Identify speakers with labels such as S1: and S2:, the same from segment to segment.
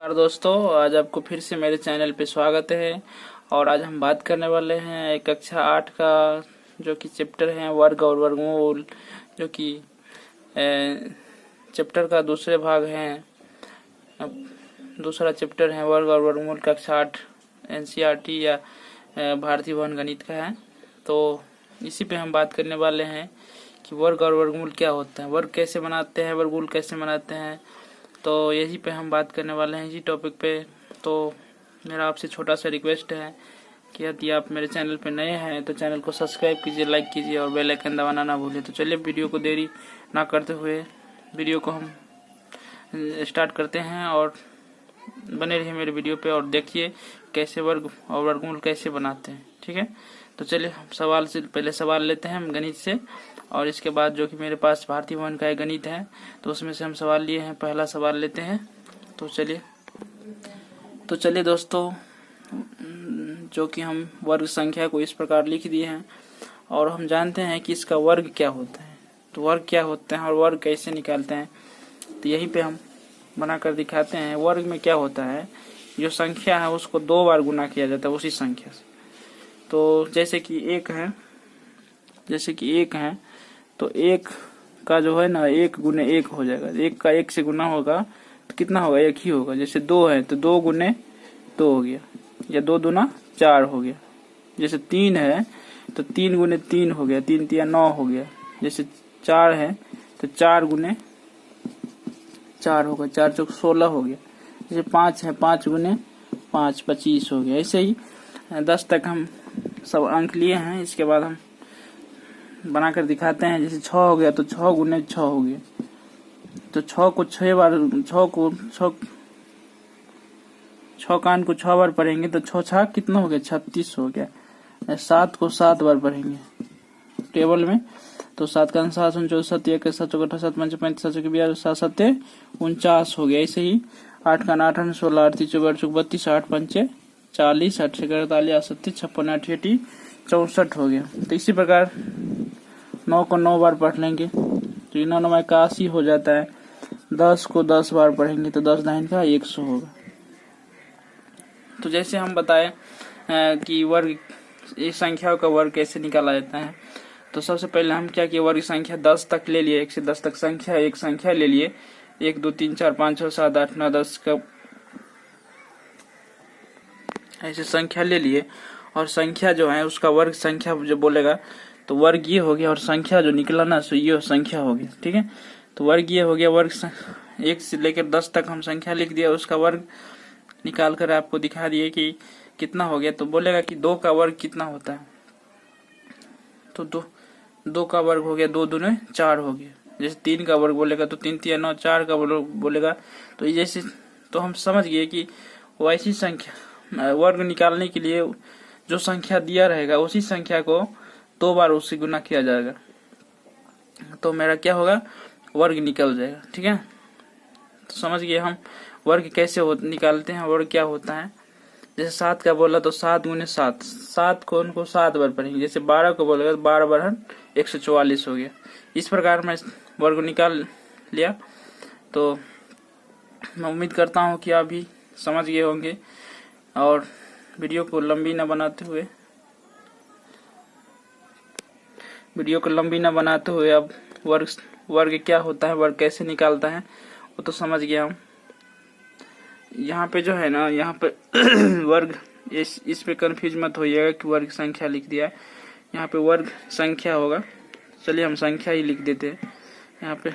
S1: नमस्कार दोस्तों, आज आपको फिर से मेरे चैनल पे स्वागत है। और आज हम बात करने वाले हैं कक्षा 8 का जो कि चैप्टर है वर्ग और वर्गमूल, जो कि चैप्टर का दूसरे भाग है। अब दूसरा चैप्टर है वर्ग और वर्गमूल, कक्षा 8 एनसीईआरटी या भारतीय भवन गणित का है। तो इसी पे हम बात करने वाले हैं कि वर्ग और वर्गमूल क्या होता है, वर्ग कैसे बनाते हैं, वर्गमूल कैसे बनाते हैं। तो यही पे हम बात करने वाले हैं इसी टॉपिक पे। तो मेरा आपसे छोटा सा रिक्वेस्ट है कि यदि आप मेरे चैनल पे नए हैं तो चैनल को सब्सक्राइब कीजिए, लाइक कीजिए और बेल आइकन दबाना ना भूलिए। तो चलिए वीडियो को देरी ना करते हुए वीडियो को हम स्टार्ट करते हैं और बने रहिए मेरे वीडियो पे और देखिए कैसे वर्ग और वर्गमूल कैसे बनाते हैं। ठीक है, तो चलिए हम पहले सवाल लेते हैं हम गणित से, और इसके बाद जो कि मेरे पास भारतीय भवन का एक गणित है तो उसमें से हम सवाल लिए हैं। पहला सवाल लेते हैं। तो चलिए दोस्तों, जो कि हम वर्ग संख्या को इस प्रकार लिख दिए हैं और हम जानते हैं कि इसका वर्ग क्या होता है। तो वर्ग क्या होते हैं और वर्ग कैसे निकालते हैं, तो यहीं पे हम बनाकर दिखाते हैं। वर्ग में क्या होता है, जो संख्या है उसको 2 बार गुना किया जाता है उसी संख्या से। तो जैसे कि एक है तो एक का जो है ना 1 गुने 1 हो जाएगा। 1 का 1 से गुना होगा तो कितना होगा, 1 ही होगा। जैसे 2 है तो 2 गुने 2 हो गया, या 2 दूना 4 हो गया। जैसे 3 है तो 3 गुने 3 हो गया, 3 तिया 9 हो गया। जैसे 4 है तो 4 गुने 4 होगा, 4 चौक 16 हो गया। जैसे 5 है, 5 गुने 5 25 हो गया। ऐसे ही 10 तक हम सब अंक लिए हैं। इसके बाद हम बनाकर दिखाते हैं। जैसे 6 हो गया तो 6 गुने 6 हो गया। तो 6 को 6 बार 6 कान को 6 बार पढ़ेंगे तो 6 छाक कितना हो गया, 36 हो गया। 7 को 7 बार पढ़ेंगे टेबल में तो 7 का 7 64 1 7 चौक 7 5 35 7 42 7 7 49 हो गया। ऐसे ही 8 का 8 16 8 24 32 8 5 40 8 48 38 56 88 64 हो गया। तो इसी प्रकार 9 को 9 बार पढ़ लेंगे तो 9 9 81 हो जाता है। 10 को 10 बार पढ़ेंगे तो 10 9 का 100 होगा। तो जैसे हम बताए कि वर्ग इस संख्या का वर्ग कैसे निकाला जाता है, तो सबसे पहले हम क्या किए, वर्ग संख्या 10 तक ले लिए। 1 से 10 तक एक संख्या ले लिए। 1 2 3 4 5 6 7 8 9 10 का ऐसे संख्या ले लिए। और संख्या जो है उसका वर्ग संख्या जो बोलेगा तो वर्ग ये हो गया, और संख्या जो निकला ना सो ये संख्या हो गया। ठीक है, तो वर्ग ये हो गया। वर्ग 1 से लेकर 10 तक हम संख्या लिख दिया, उसका वर्ग निकाल कर आपको दिखा दिए कि कितना हो गया। तो बोलेगा कि 2 का वर्ग कितना होता है, तो 2 का वर्ग हो गया 2 दूने 4 हो गया। जैसे 3 का वर्ग बोलेगा तो 3 3 9 4 का वर्ग बोलेगा तो ये जैसे, तो हम समझ गए कि वैसी संख्या वर्ग निकालने के लिए जो संख्या दिया रहेगा उसी संख्या को 2 बार उससे गुना किया जाएगा तो मेरा क्या होगा, वर्ग निकल जाएगा। ठीक है, तो समझ गए हम वर्ग कैसे निकालते हैं, वर्ग क्या होता है। जैसे 7 का बोला तो 7 गुने 7, 7 को उनको 7 बार पढ़ेंगे। जैसे 12 को बोलेगा तो 12 बार 144 हो गया। इस प्रकार मैं वर्ग निकाल लिया। तो मैं उम्मीद करता हूँ कि आप भी समझ गए होंगे। और वीडियो को लंबी न बनाते हुए अब वर्ग क्या होता है, वर्ग कैसे निकालता है वो तो समझ गया हम। यहाँ पे जो है ना, यहाँ पे वर्ग इस पे कंफ्यूज मत होइएगा कि वर्ग संख्या लिख दिया है। यहाँ पे वर्ग संख्या होगा। चलिए हम संख्या ही लिख देते हैं यहाँ पे,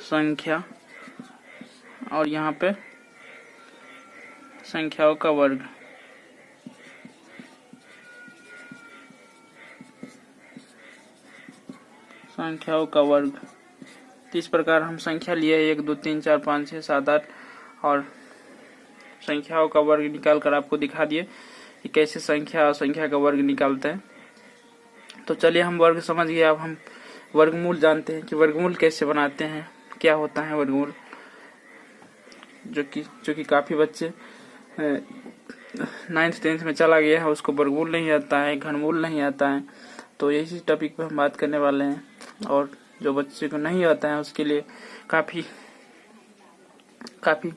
S1: संख्या, और यहाँ पे संख्याओं का वर्ग। संख्याओं का वर्ग, तो इस प्रकार हम संख्या लिए 1 2 3 4 5 6 7 8 और संख्याओं का वर्ग निकाल कर आपको दिखा दिए कि कैसे संख्या का वर्ग निकालते हैं। तो चलिए हम वर्ग समझ गए। अब हम वर्गमूल जानते हैं कि वर्गमूल कैसे बनाते हैं, क्या होता है वर्गमूल। जो कि काफी बच्चे 9th 10th में चला गया है, उसको वर्गमूल नहीं आता है, घनमूल नहीं आता है। तो यही टॉपिक पे हम बात करने वाले हैं। और जो बच्चे को नहीं आता है उसके लिए काफी काफ़ी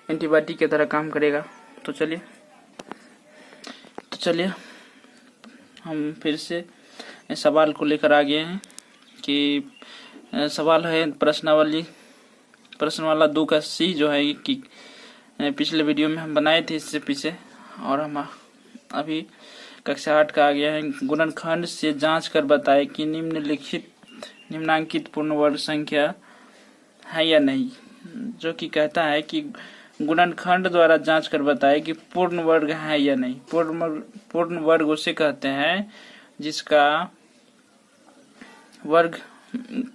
S1: एंटीबायोटिक की तरह काम करेगा। तो चलिए हम फिर से सवाल को लेकर आ गए हैं कि सवाल है प्रश्न वाला 2 का सी जो है कि पिछले वीडियो में हम बनाए थे इससे पीछे, और हम अभी कक्षा 8 का आ गया है। गुणनखंड से जांच कर बताए कि निम्नांकित पूर्ण वर्ग संख्या है या नहीं, जो कि कहता है कि गुणनखंड द्वारा जांच कर बताए कि पूर्ण वर्ग है या नहीं। पूर्ण वर्ग उसे कहते हैं जिसका वर्ग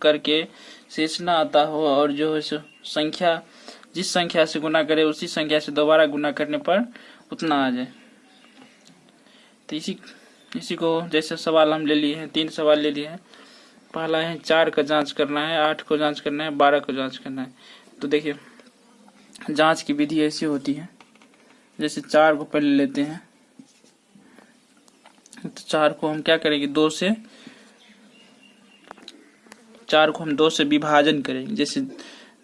S1: करके शेष न आता हो और जो संख्या जिस संख्या से गुना करे उसी संख्या से दोबारा गुना करने पर उतना आ जाए। तो इसी को जैसे सवाल हम ले लिए हैं, 3 सवाल ले लिए हैं। पहला है 4 का जांच करना है, 8 को जांच करना है, 12 को जांच करना है। तो देखिए जांच की विधि ऐसी होती है, जैसे 4 को पहले लेते हैं। तो 4 को हम क्या करेंगे, 4 को हम 2 से विभाजन करेंगे। जैसे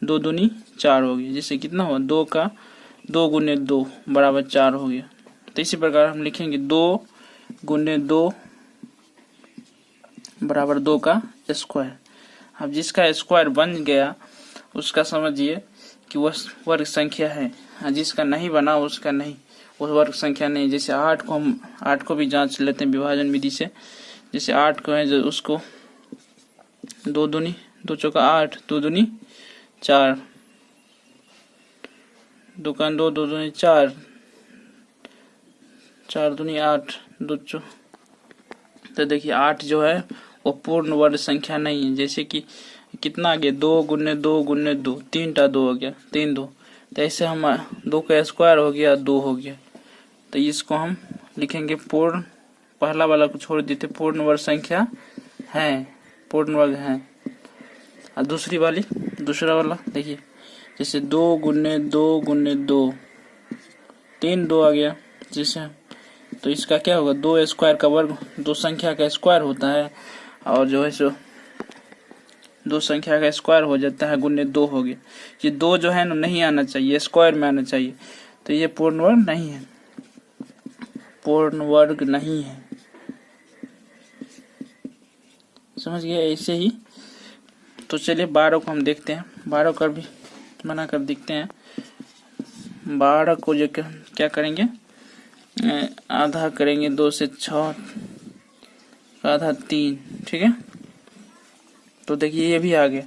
S1: 2 दूनी 4 हो गई, जैसे कितना हुआ 2 का 2 गुने 2 बराबर 4 हो गया। तो इसी प्रकार हम लिखेंगे 2 गुने 2 बराबर 2 का स्क्वायर। अब जिसका स्क्वायर बन गया उसका समझिए कि वह वर्ग संख्या है, जिसका नहीं बना उसका नहीं, वो वर्ग संख्या नहीं। जैसे 8 को भी जांच लेते हैं विभाजन विधि से। जैसे 8 को है जो उसको 2 दूनी 2 चौका 8, 2 दूनी 4, 2 का 2, 2 दूनी 4, 4 दूनी 8, 2 चौ। तो देखिए 8 जो है वो पूर्ण वर्ग संख्या नहीं है। जैसे कि कितना आ गया 2 गुने 2 गुने 2, 3 2 हो गया, 3 2। तो ऐसे हम 2 का स्क्वायर हो गया 2 हो गया। तो इसको हम लिखेंगे पूर्ण, पहला वाला को छोड़ देते, पूर्ण वर्ग संख्या है, पूर्ण वर्ग है। और दूसरा वाला देखिए, जैसे 2 गुने 2 गुने 2, 3 2 आ गया। जैसे तो इसका क्या होगा, 2 स्क्वायर का वर्ग 2 संख्या का स्क्वायर होता है, और जो है सो 2 संख्या का स्क्वायर हो जाता है, गुने 2 हो गया। ये 2 जो है ना नहीं आना चाहिए, स्क्वायर में आना चाहिए। तो ये पूर्ण वर्ग नहीं है, पूर्ण वर्ग नहीं है। समझ गए ऐसे ही। तो चलिए 12 को हम देखते हैं, 12 का भी बना कर देखते हैं। 12 को जो क्या करेंगे, आधा करेंगे 2 से 6, आधा 3, ठीक है। तो देखिए ये भी आ गया,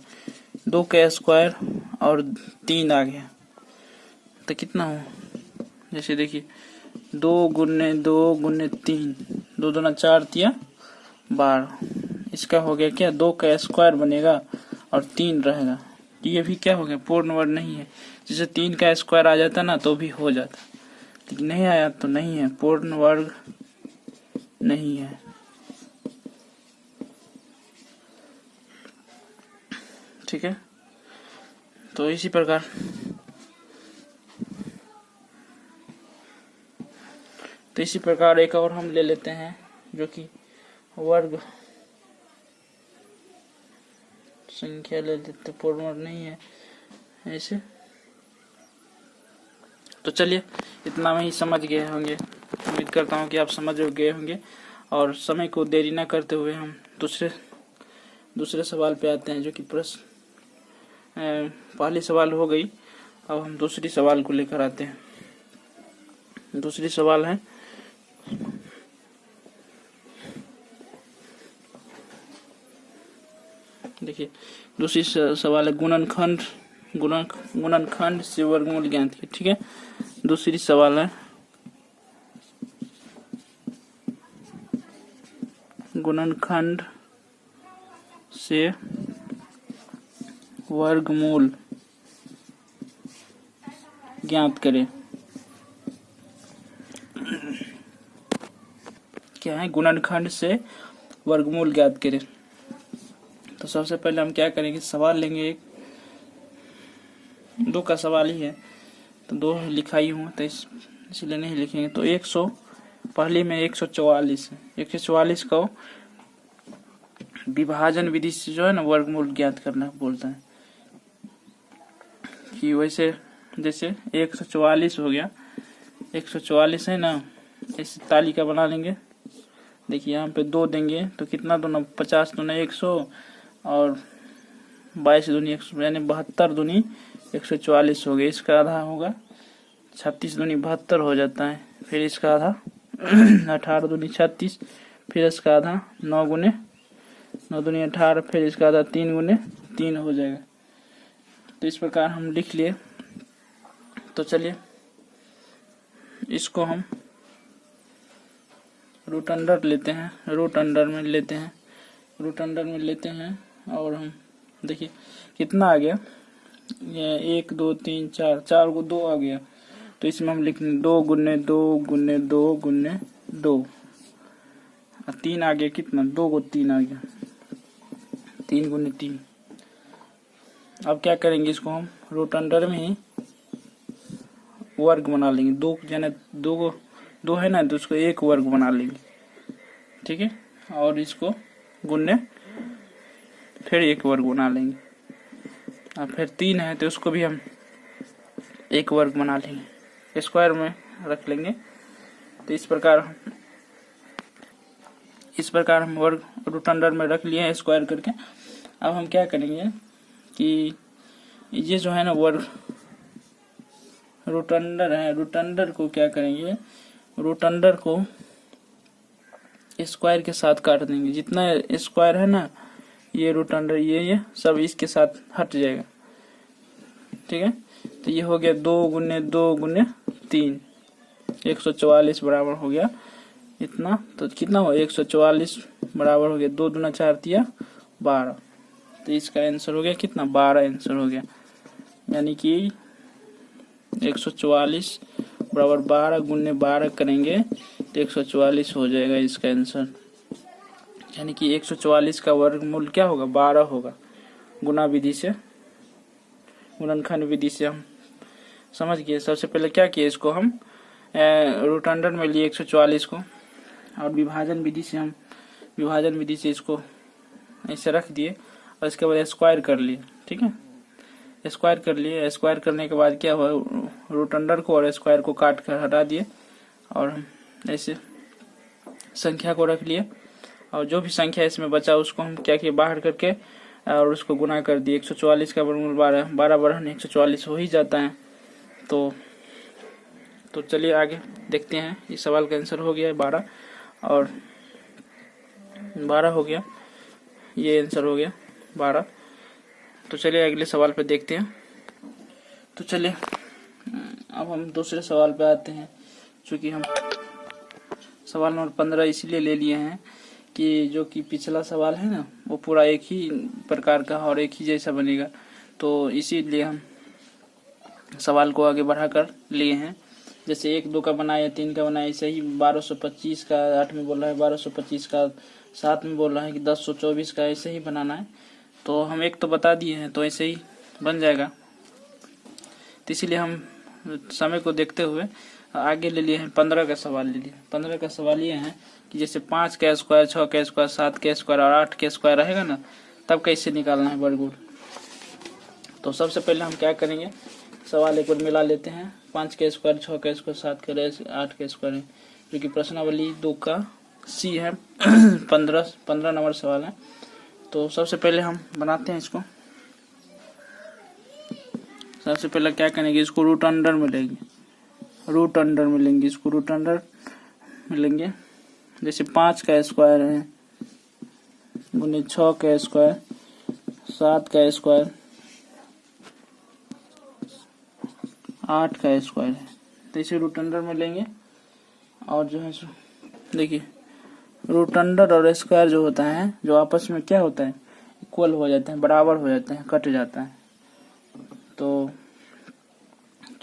S1: 2 का स्क्वायर और 3 आ गया। तो कितना हो, जैसे देखिए 2 गुने 2 गुने 3, 2 दूना 4 तिया 12। इसका हो गया क्या, 2 का स्क्वायर बनेगा और 3 रहेगा। ये भी क्या हो गया, पूर्ण वर्ग नहीं है। जैसे 3 का स्क्वायर आ जाता ना तो भी हो जाता, लेकिन नहीं आया तो नहीं है, पूर्ण वर्ग नहीं है। ठीक है। तो इसी प्रकार एक और हम ले लेते हैं, जो कि वर्ग संख्या ले लेते, पूर्ण वर्ग नहीं है ऐसे। तो चलिए इतना में ही समझ गए होंगे, उम्मीद करता हूँ कि आप समझ गए होंगे। और समय को देरी न करते हुए हम दूसरे सवाल पे आते हैं, जो कि पहली सवाल हो गई। अब हम दूसरी सवाल को लेकर आते हैं। दूसरी सवाल है, देखिए दूसरी सवाल है गुणनखंड से वर्गमूल ज्ञात कीजिए। ठीक है, दूसरी सवाल है गुणनखंड से वर्गमूल ज्ञात करें। क्या है, गुणनखंड से वर्गमूल ज्ञात करें। तो सबसे पहले हम क्या करेंगे, सवाल लेंगे एक, 2 का सवाल ही है तो 2 लिखाई हूँ, तो इसलिए नहीं लिखेंगे। तो 100 पहले में 144 है, 144 को विभाजन विधि से जो है ना वर्गमूल ज्ञात करना बोलता है। कि वैसे जैसे 144 हो गया, 144 है ना, इस तालिका बना लेंगे। देखिए यहाँ पे 2 देंगे तो कितना दूना 50 दूना 100 और 22 दूनी 100 यानी 72 दूनी 144 हो गया। इसका आधा होगा 36 दूनी 72 हो जाता है। फिर इसका आधा 18 दूनी 36, फिर इसका आधा 9 गुने 9 दूनी 18, फिर इसका आधा 3 गुने 3 हो जाएगा। तो इस प्रकार हम लिख लिए। तो चलिए इसको हम रूट अंडर लेते हैं, रूट अंडर में लेते हैं, रूट अंडर में लेते हैं और हम देखिए कितना आ गया, ये 1 2 3 4, 4 को 2 आ गया। तो इसमें हम लिख 2 गुने 2 गुने 2 गुने 2, 3 आ गया, कितना 2 को 3 आ गया, 3 गुने 3। अब क्या करेंगे, इसको हम रूट अंडर में ही वर्ग बना लेंगे। 2 यानी 2 को 2 है ना, तो उसको 1 वर्ग बना लेंगे, ठीक है। और इसको गुने फिर 1 वर्ग बना लेंगे। और फिर 3 है तो उसको भी हम 1 वर्ग बना लेंगे, स्क्वायर में रख लेंगे। तो इस प्रकार हम वर्ग रूट अंडर में रख लिए हैं स्क्वायर करके। अब हम क्या करेंगे कि ये जो है ना वर्ग रूट अंडर है, रूट अंडर को क्या करेंगे, रूट अंडर को स्क्वायर के साथ काट देंगे। जितना स्क्वायर है ना, ये रूट अंडर ये सब इसके साथ हट जाएगा, ठीक है। तो ये हो गया 2 गुने 2 गुने 3, 144 बराबर हो गया इतना। तो कितना हो 144 बराबर हो गया 2 दूना 4 तिया 12। तो इसका आंसर हो गया कितना 12 आंसर हो गया। यानी कि 144 बराबर 12 गुने 12 करेंगे तो 144 हो जाएगा इसका आंसर। यानी कि 144 का वर्गमूल क्या होगा 12 होगा। गुणा विधि से, गुणनखंड विधि से हम समझ गए। सबसे पहले क्या किया, इसको हम रूट अंडर में लिए 144 को, और विभाजन विधि से इसको ऐसे रख दिए और इसके बाद स्क्वायर कर लिए, ठीक है। स्क्वायर कर लिए, स्क्वायर करने के बाद क्या हुआ, रूट अंडर को और स्क्वायर को काट कर हटा दिए और हम ऐसे संख्या को रख लिए। और जो भी संख्या इसमें बचा उसको हम क्या किए, बाहर करके और उसको गुना कर दिए। 144 का वर्गमूल 12, 12 बढ़ाने 144 हो ही जाता है। तो चलिए आगे देखते हैं। इस सवाल का आंसर हो गया है 12 और 12 हो गया, ये आंसर हो गया 12। तो चलिए अगले सवाल पे देखते हैं। तो चलिए अब हम दूसरे सवाल पे आते हैं। चूँकि हम सवाल नंबर 15 इसीलिए ले लिए हैं कि जो कि पिछला सवाल है ना, वो पूरा एक ही प्रकार का और एक ही जैसा बनेगा, तो इसीलिए हम सवाल को आगे बढ़ाकर लिए हैं। जैसे 1 2 का बनाया, 3 का बनाया, ऐसे ही 1225 का 8 में बोल रहा है, 1225 का 7 में बोल रहा है कि 1024 का, ऐसे ही बनाना है। तो हम एक तो बता दिए हैं, तो ऐसे ही बन जाएगा। तो इसीलिए हम समय को देखते हुए आगे ले लिए हैं, 15 का सवाल ले लिए। 15 का सवाल ये है कि जैसे 5 का स्क्वायर, 6 का स्क्वायर, 7 का स्क्वायर और 8 का स्क्वायर रहेगा ना, तब कैसे निकालना है वर्गमूल। तो सबसे पहले हम क्या करेंगे, सवाल एक बार मिला लेते हैं। 5 का स्क्वायर, 6 का स्क्वायर, 7 का 8 का स्क्वायर है, जो कि प्रश्नावली 2 का सी है। 15 नंबर सवाल है। तो सबसे पहले हम बनाते हैं इसको। सबसे पहले क्या करेंगे, इसको रूट अंडर में लेंगे, रूट अंडर में लेंगे, इसको रूट अंडर में लेंगे। जैसे 5 का स्क्वायर है गुने 6 का स्क्वायर, 7 का स्क्वायर, 8 का स्क्वायर है, तो इसे रूट अंडर में लेंगे। और जो है देखिए रूट अंडर और स्क्वायर जो होता है, जो आपस में क्या होता है, इक्वल हो जाते हैं, बराबर हो जाते हैं, कट जाता है। तो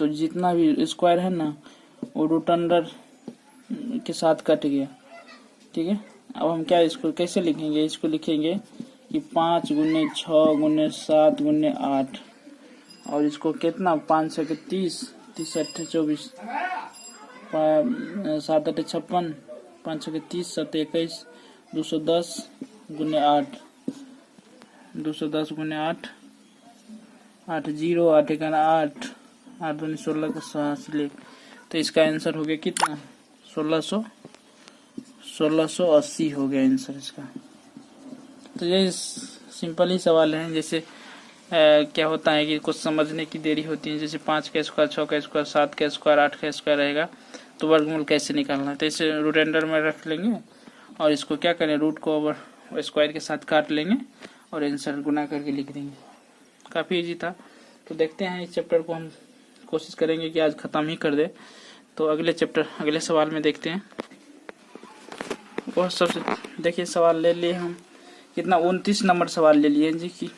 S1: जितना भी स्क्वायर है ना, वो रूट अंडर के साथ कट गया, ठीक है। अब हम क्या इसको कैसे लिखेंगे, इसको लिखेंगे कि 5 गुने 6 गुने 7 गुने 8, और इसको कितना 5 से 30, 30 8 24, 7 8 56, 5 से 30, 7 21, 210 गुने 8, 210 गुने 8, 8 0 8 1 8, 8 दूनी 16 का 180, तो इसका आंसर हो गया कितना 1680 हो गया आंसर इसका। तो ये सिंपल ही सवाल है। जैसे क्या होता है कि कुछ समझने की देरी होती है, जैसे 5 का स्क्वायर, 6 का स्क्वायर, 7 का स्क्वायर, 8 का स्क्वायर रहेगा तो वर्गमूल कैसे निकालना है। तो इसे रूट अंडर में रख लेंगे और इसको क्या करें, रूट को ओवर स्क्वायर के साथ काट लेंगे और आंसर गुना करके लिख देंगे। काफ़ी इजी था। तो देखते हैं इस चैप्टर को हम कोशिश करेंगे कि आज ख़त्म ही कर दे। तो अगले सवाल में देखते हैं। और सबसे देखिए सवाल ले लिए हम कितना 29 नंबर सवाल ले लिए जी कि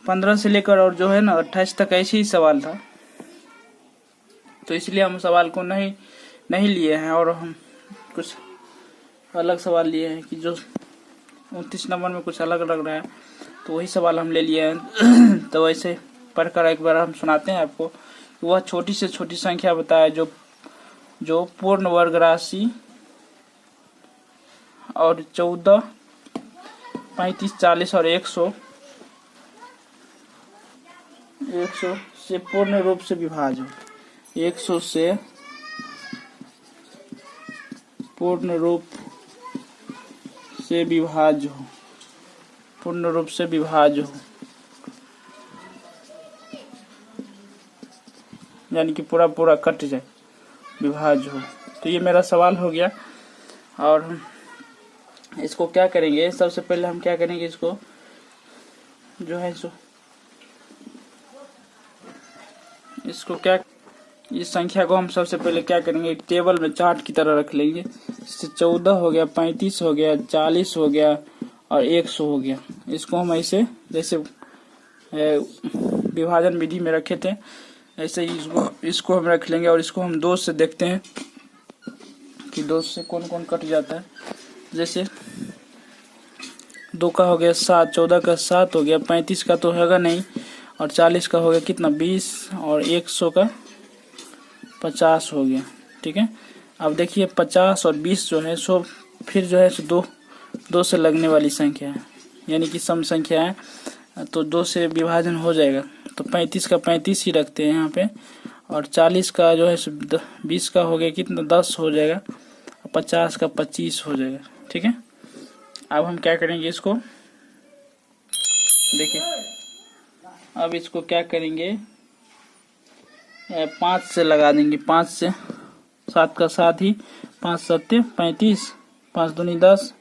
S1: 15 से लेकर और जो है ना 28 तक ऐसे ही सवाल था, तो इसलिए हम सवाल को नहीं लिए हैं और हम कुछ अलग सवाल लिए हैं कि जो 29 नंबर में कुछ अलग लग रहा है, तो वही सवाल हम ले लिए हैं। तो वैसे पढ़कर एक बार हम सुनाते हैं आपको। वह छोटी से छोटी संख्या बताए जो पूर्ण वर्ग राशि और 14, 35, 40 और 100 से पूर्ण रूप से विभाज्य हो। 100 से पूर्ण रूप से विभाज्य हो, पूर्ण रूप से विभाज्य हो, यानी कि पूरा पूरा कट जाए, विभाज्य हो। तो ये मेरा सवाल हो गया। और हम इसको क्या करेंगे, सबसे पहले हम क्या करेंगे, इसको जो है इसको क्या, इस संख्या को हम सबसे पहले क्या करेंगे, एक टेबल में चार्ट की तरह रख लेंगे। इससे 14 हो गया, 35 हो गया, 40 हो गया और 100 हो गया। इसको हम ऐसे जैसे विभाजन विधि में रखे थे ऐसे ही इसको हम रख लेंगे। और इसको हम 2 से देखते हैं कि 2 से कौन कौन कट जाता है। जैसे 2 का हो गया 7, 14 का 7 हो गया, 35 का तो होगा नहीं, और 40 का हो गया कितना 20 और 100 का 50 हो गया। ठीक है, अब देखिए 50 और 20 जो है सो फिर जो है सो दो से लगने वाली संख्या है, यानी कि सम संख्या है, तो 2 से विभाजन हो जाएगा। तो 35 का 35 ही रखते हैं यहाँ पे, और 40 का जो है 20 का हो गया कितना 10 हो जाएगा, 50 का 25 हो जाएगा। ठीक है, अब हम क्या करेंगे, इसको देखिए, अब इसको क्या करेंगे 5 से लगा देंगे। 5 से 7 का 7 ही, 5 7 35, 5 दूनी 10,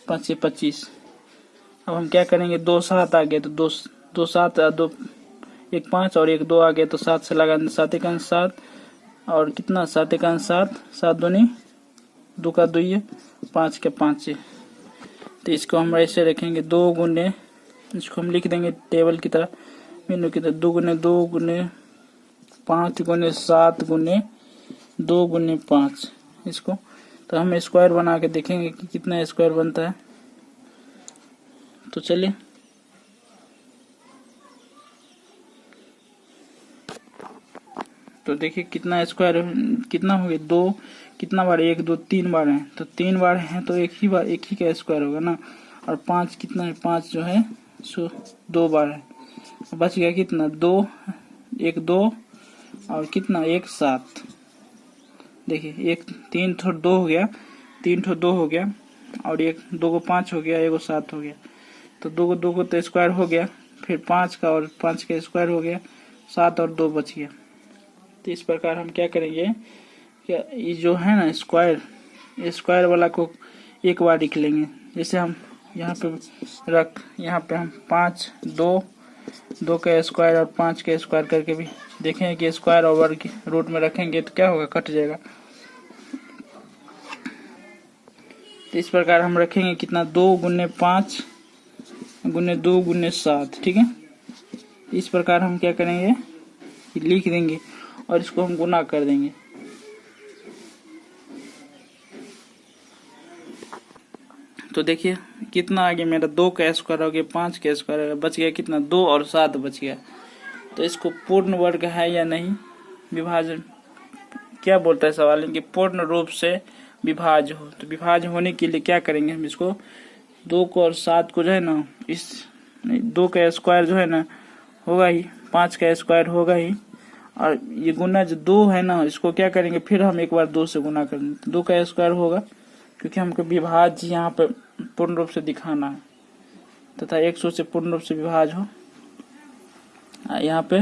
S1: 5 से 25। अब हम क्या करेंगे, 2 7 आ गए तो 2 7 2 1 5 और 1 2 आ गए तो 7 से लगा देंगे। 7 1 7 और कितना 7 1 7, 7 दूनी 2 का 2 है, 5 के 5 है। तो इसको हम ऐसे रखेंगे 2 गुने, इसको हम लिख देंगे टेबल की तरह मीनू की तरह, 2 गुने 2 गुने 5 गुने 7 गुने 2 गुने 5। इसको तो हम स्क्वायर बना के देखेंगे कि कितना स्क्वायर बनता है। तो चलिए, तो देखिए कितना स्क्वायर कितना हो गया, 2 कितना बार, 1 2 3 बार है, तो 3 बार है तो एक ही का स्क्वायर होगा ना। और 5 कितना है, 5 जो है सो 2 बार है, बच गया कितना 2 1 2 और कितना 1 7। देखिए 1 3 ठो 2 हो गया, 3 ठो 2 हो गया, और 1 2 को 5 हो गया, 1 को 7 हो गया। तो 2 को तो स्क्वायर हो गया, फिर 5 का और 5 का स्क्वायर हो गया, 7 और 2 बच गया। तो इस प्रकार हम क्या करेंगे, क्या ये जो है ना स्क्वायर वाला को एक बार लिख लेंगे। जैसे हम यहाँ पे हम 5 2 का स्क्वायर और 5 का स्क्वायर करके भी देखेंगे कि स्क्वायर और वर्ग रूट में रखेंगे तो क्या होगा, कट जाएगा। तो इस प्रकार हम रखेंगे कितना 2 गुने 5 गुने 2 गुने 7। ठीक है, इस प्रकार हम क्या करेंगे, लिख देंगे और इसको हम गुना कर देंगे। तो देखिए कितना आ गया मेरा, 2 का स्क्वायर हो गया, 5 का स्क्वायर बच गया कितना 2 और 7 बच गया। तो इसको पूर्ण वर्ग है या नहीं, विभाजन क्या बोलता है सवाल, कि पूर्ण रूप से विभाज्य हो। तो विभाज्य होने के लिए क्या करेंगे, हम इसको 2 को और 7 को जो है ना, इस 2 का स्क्वायर जो है ना होगा ही, 5 का स्क्वायर होगा ही, और ये गुना जो 2 है ना, इसको क्या करेंगे, फिर हम एक बार 2 से गुना करेंगे, 2 का स्क्वायर होगा, क्योंकि हमको विभाज्य यहाँ पे पूर्ण रूप से दिखाना है तथा 100 से पूर्ण रूप से विभाज्य हो। यहाँ पे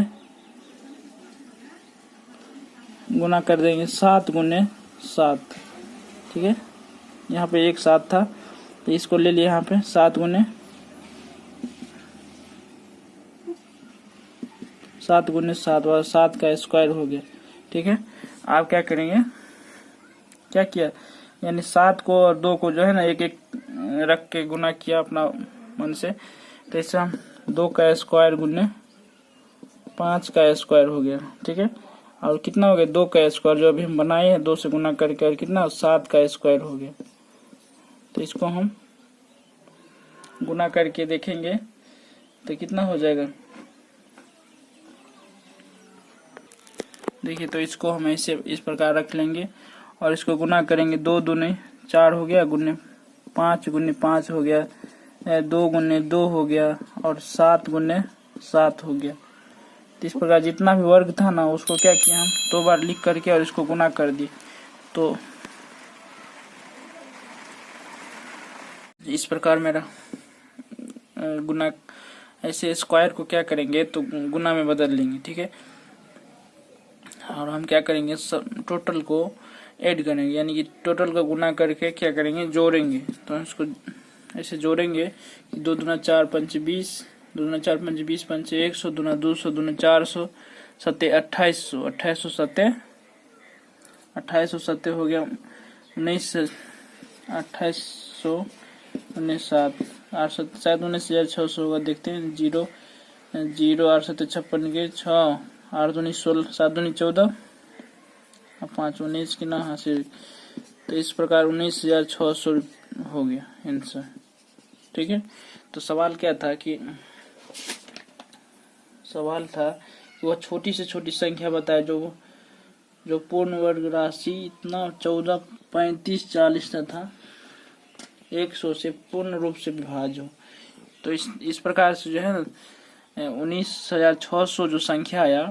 S1: गुना कर देंगे 7 गुने 7, ठीक है। यहाँ पे 1 7 था तो इसको ले लिया यहाँ पे 7 गुने 7 और 7 का स्क्वायर हो गया, ठीक है। आप क्या करेंगे, क्या किया, यानी 7 को और 2 को जो है ना एक एक रख के गुना किया अपना मन से, तो इससे हम 2 का स्क्वायर गुने 5 का स्क्वायर हो गया, ठीक है। और कितना हो गया, 2 का स्क्वायर जो अभी हम बनाए हैं 2 से गुना करके, और कितना 7 का स्क्वायर हो गया। तो इसको हम गुना करके देखेंगे तो कितना हो जाएगा, देखिए। तो इसको हम ऐसे इस प्रकार रख लेंगे और इसको गुना करेंगे, 2 दूने 4 हो गया, गुने 5 गुने 5 हो गया, 2 गुने 2 हो गया, और 7 गुने 7 हो गया। तो इस प्रकार जितना भी वर्ग था ना उसको क्या किया, हम 2 बार लिख करके और इसको गुना कर दिए। तो इस प्रकार मेरा गुना, ऐसे स्क्वायर को क्या करेंगे तो गुना में बदल लेंगे, ठीक है। और हम क्या करेंगे, टोटल को ऐड करेंगे, यानी कि टोटल का गुना करके क्या करेंगे, जोड़ेंगे। तो हम इसको ऐसे जोड़ेंगे कि 2 दूना 4 5 20, 2 दूना 4 5 20 5 100, दूना 200, दूना 400, 7 2800, 2800 हो गया 19, 2800 7 8 शायद 19,600 होगा, देखते हैं। 0 0 8 7 56 के 6, 8 दूनी 16, 7 दूनी 14, 5 19 की ना हासिल। तो इस प्रकार 19,600 हो गया आंसर, ठीक है। तो सवाल क्या था कि, सवाल था कि वह छोटी से छोटी संख्या बताए जो पूर्ण वर्ग राशि इतना 14 35 40 था 100 से पूर्ण रूप से विभाज्य हो। तो इस प्रकार से जो है ना 19,600 जो संख्या आया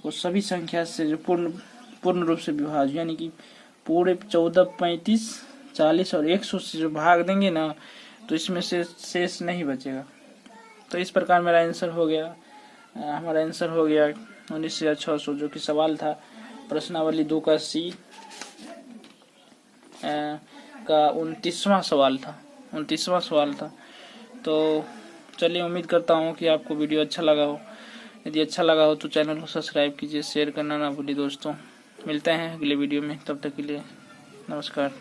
S1: वो सभी संख्या से जो पूर्ण रूप से विभाज्य, यानी कि पूरे 14 35 40 और 100 से जो भाग देंगे ना तो इसमें से शेष नहीं बचेगा। तो इस प्रकार मेरा आंसर हो गया, हमारा आंसर हो गया 19,600, जो कि सवाल था प्रश्नावली 2 का सी का 29वां सवाल था। तो चलिए, उम्मीद करता हूँ कि आपको वीडियो अच्छा लगा हो। यदि अच्छा लगा हो तो चैनल को सब्सक्राइब कीजिए, शेयर करना ना भूलिए दोस्तों। मिलते हैं अगले वीडियो में, तब तक के लिए नमस्कार।